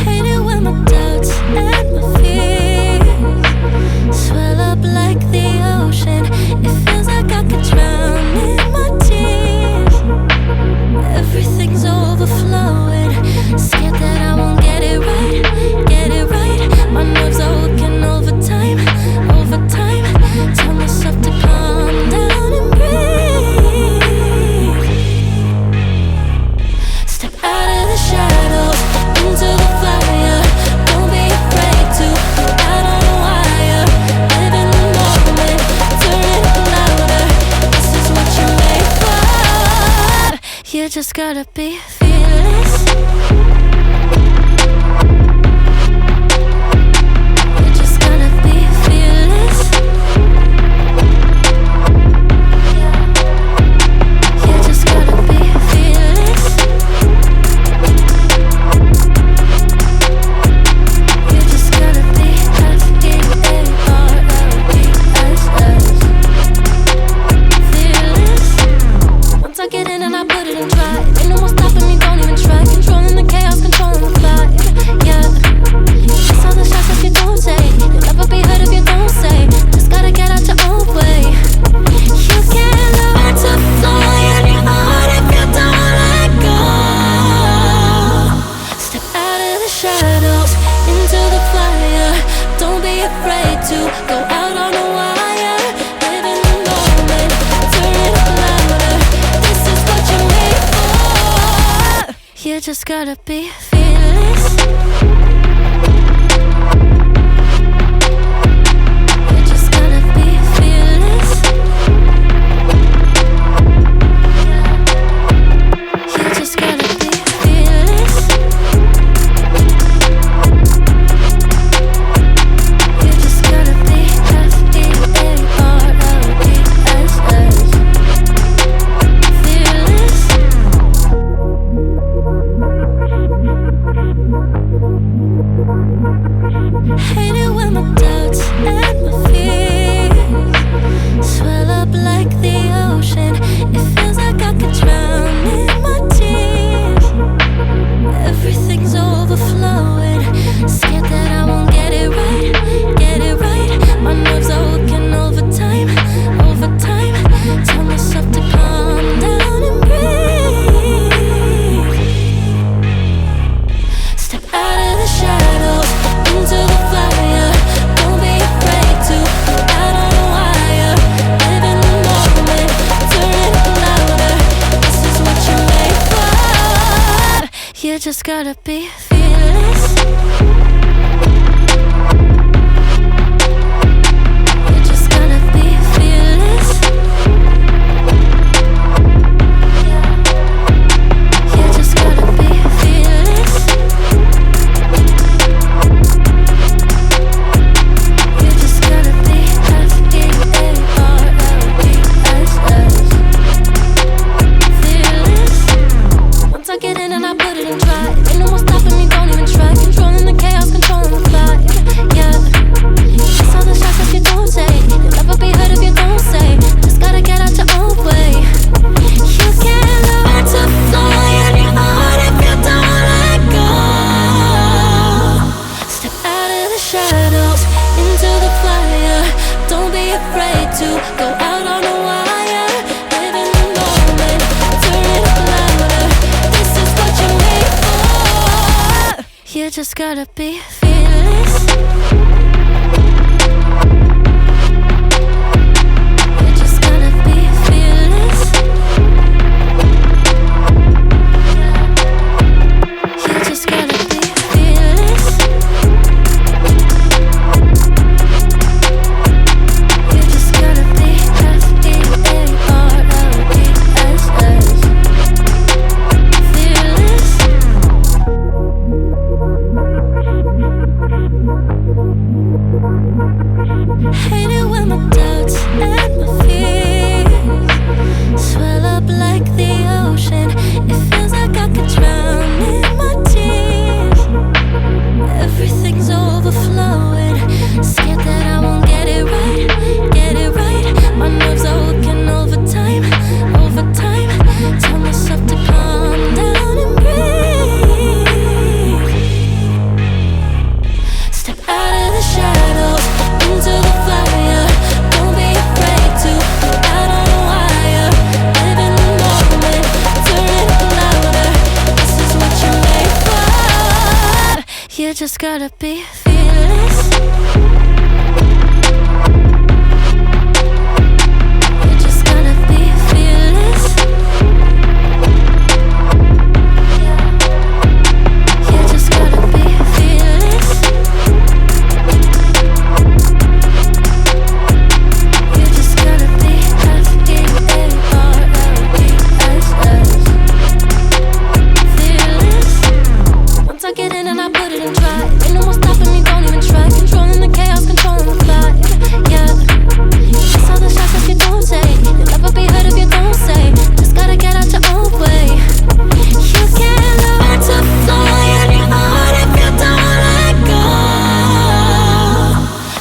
Hate it when my doubts and my fears swell up like the ocean. It feels like I could drown in my tears. Everything's overflowing. Scared that I won't get it right, get it right. My nerves are working overtime, overtime. Tell myself to calm down and breathe. Step out of the shadows into the fire. Don't be afraid to go out on a wire. Live in the moment, turn it up louder. This is what you're made for. You just gotta be fearless. You just gotta be fearless. You just gotta be fearless. You just gotta be fearless. Once I get in and I put it in drive, ain't no more stopping me, don't even try. Controlling the chaos, controlling the vibe, yeah. That's all the shots that you don't take. You'll never be heard if you don't say. Just gotta get out your own way. You can't learn to fly in your heart if you don't let go. Step out of the shadows into the fire. Don't be afraid to go out on a wire. Live in the moment, turn it up louder. This is what you're made for. You just gotta be fearless. You just gotta be fearless. You just gotta be fearless. You just gotta be fearless. Hate it when my doubts and my fears swell up like the ocean. It feels like I could drown in my tears. Everything's overflowing. Scared that I won't get it right, get it right. My nerves are working overtime, overtime. Tell myself to calm down and breathe. Step out of the shadows into the fire. Don't be afraid to go out on a wire. Live in the moment, turn it up louder. This is what you're made for. You just gotta be fearless. You just gotta be fearless. You just gotta be fearless. You just gotta be fearless. Once I get in and I put it in drive, ain't no more stopping me, don't even try. Controlling the chaos, controlling the vibe, yeah. That's all the shots that you don't take. You'll never be heard if you don't say. Just gotta get out your own way. You can't learn to fly in your heart if you don't let go. Step out of the shadows into the fire. Don't be afraid to go out on a wire. Live in the moment, turn it up louder. This is what you're made for. You just gotta be fearless. You just gotta be fearless. You just gotta be fearless. You just gotta be fearless. You just gotta be fearless. You just gotta be fearless. You just gotta be fearless. You just gotta be F-E-A-R-L-E-S-S. Fearless. Once I get in and I put it in try, ain't no more stopping me, don't even try. Controlling the chaos, controlling the vibe, yeah. That's all the shots that you don't take. You'll never be heard if you don't say. Just gotta get out your own way. You can't learn to fly anymore if you don't let go.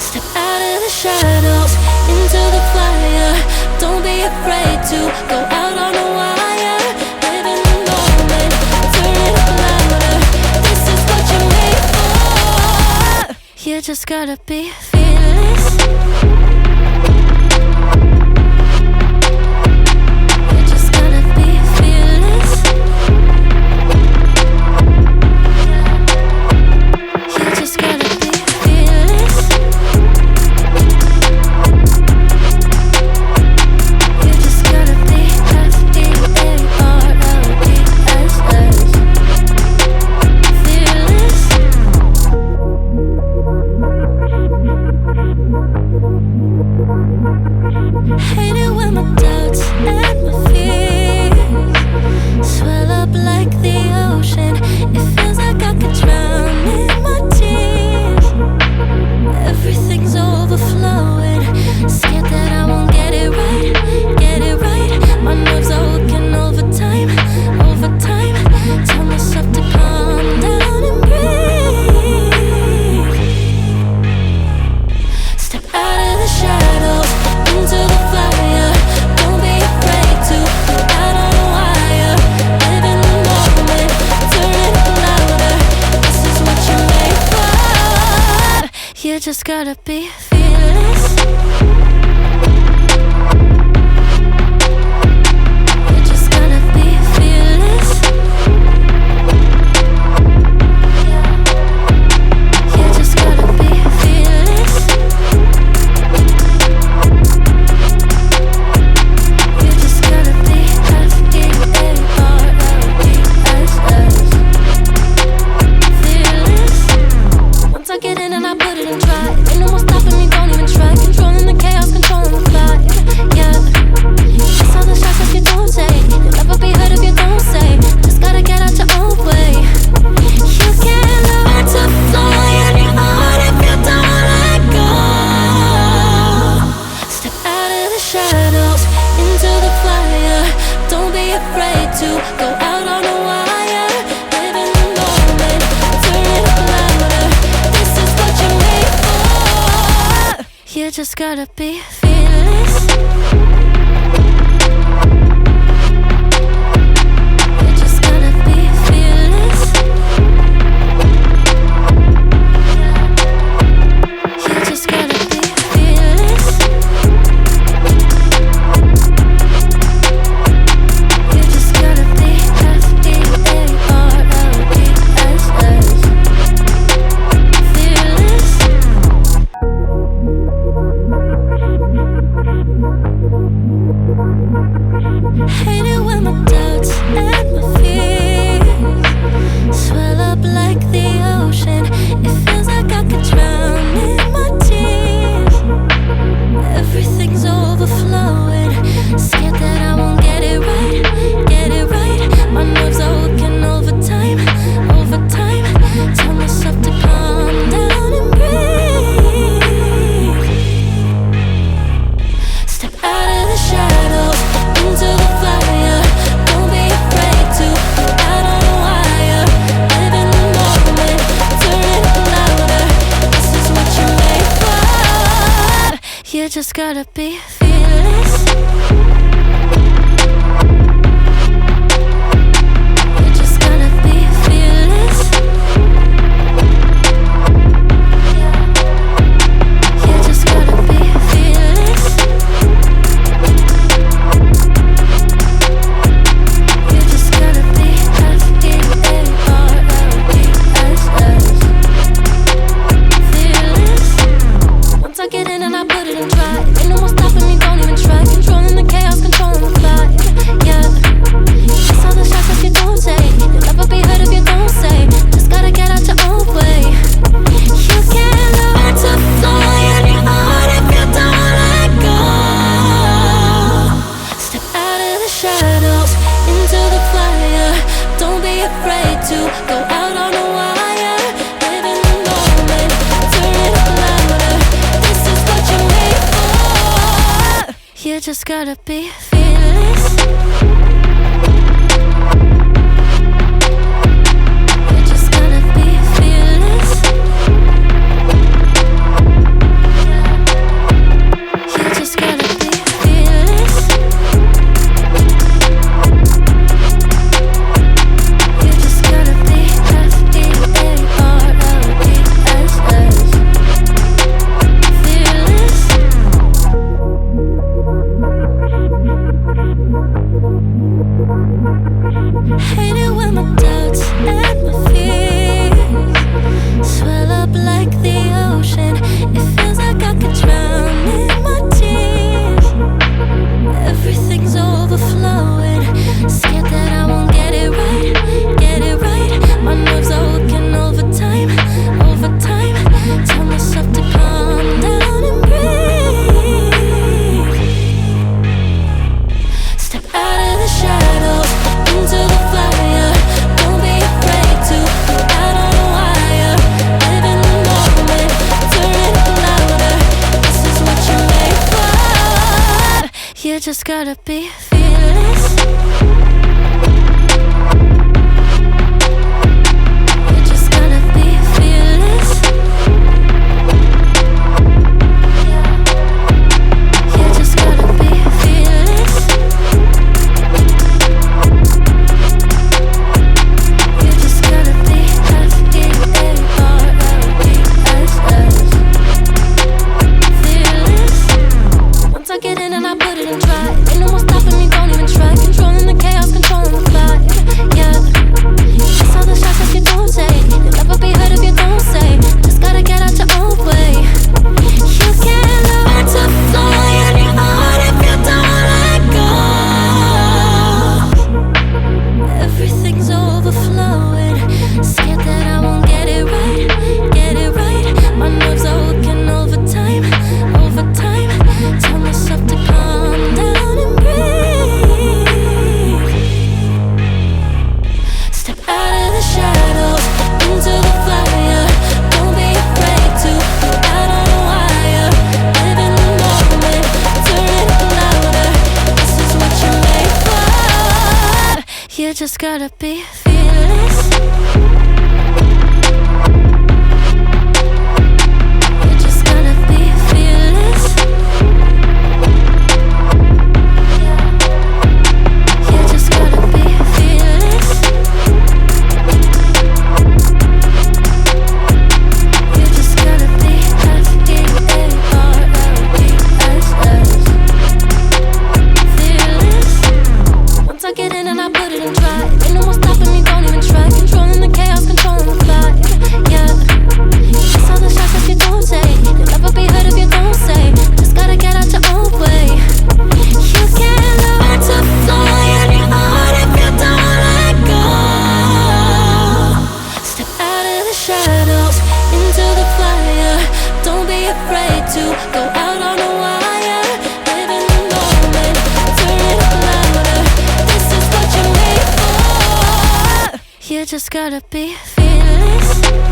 Step out of the shadows, into the fire. Don't be afraid to go out on a wire. Live in the moment, turn it up louder. This is what you're made for. You just gotta be fearless. You just gotta be fearless. You just gotta be fearless. You just gotta be F-E-A-R-L-E-S-S. Fearless. Hate it when my doubts and my fears swell up like the ocean. It feels like I could drown in my tears. Everything's overflowing. Scared that I won't get it right, get it right. My nerves are working overtime, overtime. Tell myself to calm down and breathe. Step out of the shadows, into the fire. Don't be afraid to go out on a wire. Live in the moment, turn it up louder. This is what you're made for. You just gotta be fearless. You just gotta be fearless. You just gotta be fearless. You just gotta be F-E-A-R-L-E-S-S. Fearless. Once I get in and I put it in try, ain't no more stopping me, don't even try. Controlling the chaos, controlling the vibe, yeah. That's all the shots that you don't take. You'll never be heard if you don't say. Just gotta get out your own way. You can't learn to fly anymore if you don't let go. Step out of the shadows, into the fire. Don't be afraid to go out on a wire. Live in the moment, turn it up louder. This is what you're made for. You just gotta be fearless. You just gotta be fearless. You just gotta be fearless. You just gotta be F-E-A-R-L-E-S-S. Fearless. Hate it when my doubts and my fears swell up like the ocean. It feels like I could drown in my tears. Everything's overflowing. Scared that I won't get it right, get it right. My nerves are working overtime, overtime. Tell myself to calm down and breathe. Step out of the shadows, into the fire. Don't be afraid to go out on a wire. Live in the moment, turn it up louder. This is what you're made for. You just gotta be fearless. You just gotta be fearless. You just gotta be fearless. You just gotta be F-E-A-R-L-E-S-S. shadows, into the fire. Don't be afraid to go out on a wire. Live in the moment, turn it up louder. This is what you're made for. You just gotta be fearless. You just gotta be fearless. You just gotta be fearless. You just gotta be fearless. Hate it when my doubts and my fears swell up like the ocean. It feels like I could drown in my tears. Everything's overflowing. Scared that I won't get it right, get it right. My nerves are working overtime, overtime. Tell myself to calm down and breathe. Step out of the shadows, into the fire. Don't be afraid to go out on a wire. Live in the moment, turn it up louder. This is what you're made for. You just gotta be fearless. You just gotta be fearless. You just gotta be fearless. You just gotta be fearless. Once I get in and I put it in drive, ain't no more stopping me, don't even try. Controlling the chaos, controlling the vibe. Yeah, it's all the shots that you don't take. You'll never be heard if you don't say. Just gotta get out your own way. You can't learn to fly on your own if you don't let go. Everything's overflowing. Scared that I won't get it right, get it right. My nerves are working overtime, overtime. Tell myself to calm down and breathe. Step out of the shadows, into the fire. Don't be afraid to go out on a wire. Live in the moment, turn it up louder. This is what you're made for. You just gotta be fearless. You just gotta be fearless. You just gotta be fearless. You just gotta be fearless. Once I get in and I put it in drive, ain't no more stopping me, don't even try. Controlling the chaos, controlling the vibe. Yeah, it's all the shots that you don't take. You'll never be heard if you don't say. Just gotta get out your own way. You can't learn to fly on your own if you don't let go. Step out of the shadows, into the fire. Don't be afraid to go out on a wire. Live in the moment, turn it up louder. This is what you're made for. You just gotta be fearless.